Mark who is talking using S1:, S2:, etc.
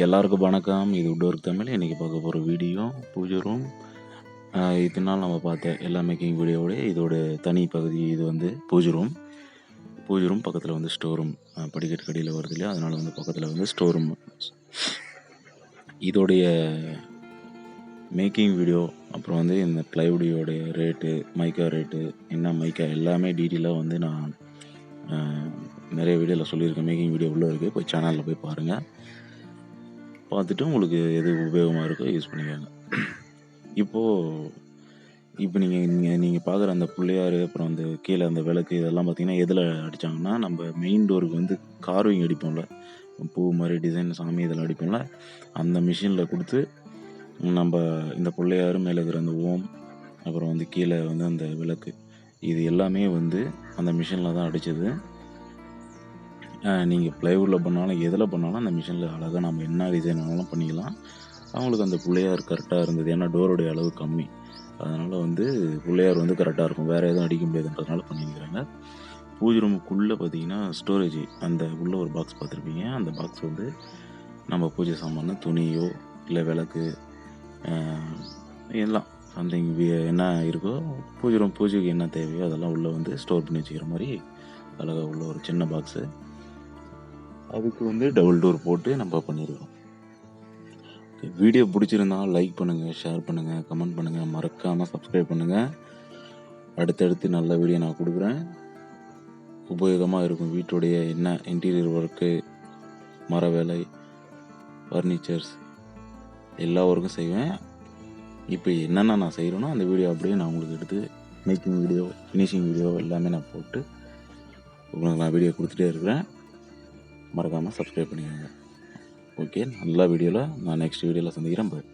S1: எல்லாருக்கும் வணக்கம். இது வுட்வொர்க் தமிழ். இன்றைக்கி பார்க்க போகிற வீடியோ பூஜை ரூம். இத்தனை நாள் நம்ம பார்த்த எல்லா மேக்கிங் வீடியோவோட இதோட தனி பகுதி. இது வந்து பூஜை ரூம். பூஜை ரூம் பக்கத்தில் வந்து ஸ்டோர் ரூம், படிக்கட்டு கடியில் வருது இல்லையா, அதனால் வந்து பக்கத்தில் வந்து ஸ்டோர் ரூம். இதோடைய மேக்கிங் வீடியோ, அப்புறம் வந்து இந்த ப்ளைவுட்டோடைய ரேட்டு, மைக்கா ரேட்டு, என்ன மைக்கா எல்லாமே டீட்டெயிலாக வந்து நான் நிறைய வீடியோவில் சொல்லியிருக்கேன். மேக்கிங் வீடியோ உள்ளே இருக்குது, போய் சேனலில் போய் பாருங்கள். பார்த்துட்டு உங்களுக்கு எது உபயோகமாக இருக்கோ யூஸ் பண்ணிக்கோங்க. இப்போ நீங்கள் பார்க்குற அந்த பிள்ளையார், அப்புறம் அந்த கீழே அந்த விளக்கு, இதெல்லாம் பார்த்தீங்கன்னா எதில் அடித்தாங்கன்னா, நம்ம மெயின் டோருக்கு வந்து கார்விங் அடிப்போம்ல, பூ மாதிரி டிசைன் சாமி இதெல்லாம் அடிப்போம்ல, அந்த மிஷினில் கொடுத்து நம்ம இந்த பிள்ளையார் மேலே இருக்கிற அந்த ஓம், அப்புறம் வந்து கீழே வந்து அந்த விளக்கு, இது எல்லாமே வந்து அந்த மிஷினில் தான் அடித்தது. நீங்கள் ப்ளைவுட்டில் பண்ணாலும் எதில் பண்ணாலும் அந்த மிஷினில் அழகாக நம்ம என்ன டிசைன் ஆனாலும் பண்ணிக்கலாம். அவங்களுக்கு அந்த பிள்ளையார் கரெக்டாக இருந்தது. ஏன்னா டோருடைய அளவு கம்மி, அதனால் வந்து பிள்ளையார் வந்து கரெக்டாக இருக்கும். வேறு எதுவும் அடிக்க முடியாதுன்றதுனால பண்ணிக்கிறாங்க. பூஜை ரூமுக்குள்ளே பார்த்தீங்கன்னா ஸ்டோரேஜ், அந்த உள்ளே ஒரு பாக்ஸ் பார்த்துருப்பீங்க. அந்த பாக்ஸ் வந்து நம்ம பூஜை சாமான துணியோ இல்லை விளக்கு எல்லாம் சம்திங் என்ன இருக்கோ, பூஜைக்கு என்ன தேவையோ அதெல்லாம் உள்ளே வந்து ஸ்டோர் பண்ணி வச்சுக்கிற மாதிரி அழகாக உள்ள ஒரு சின்ன பாக்ஸு. அதுக்கு வந்து டபுள் டோர் போட்டு நம்ம பண்ணியிருக்கோம். வீடியோ பிடிச்சிருந்தா லைக் பண்ணுங்கள், ஷேர் பண்ணுங்கள், கமெண்ட் பண்ணுங்கள், மறக்காமல் சப்ஸ்கிரைப் பண்ணுங்கள். அடுத்தடுத்து நல்ல வீடியோ நான் கொடுக்குறேன். உபயோகமாக இருக்கும். வீட்டுடைய என்ன இன்டீரியர் ஒர்க்கு, மர வேலை, ஃபர்னிச்சர்ஸ் எல்லா ஒர்க்கும் செய்வேன். இப்போ என்னென்ன நான் செய்கிறேனோ அந்த வீடியோ அப்படியே நான் உங்களுக்கு எடுத்து மேக்கிங் வீடியோ, ஃபினிஷிங் வீடியோ எல்லாமே நான் போட்டு உங்களுக்கு நான் வீடியோ கொடுத்துட்டே இருக்கிறேன். மறக்காமல் சப்ஸ்கிரைப் பண்ணிக்கோங்க. ஓகே, நல்ல வீடியோவில் நான் நெக்ஸ்ட் வீடியோவில் சந்திக்கிறேன். பாய்.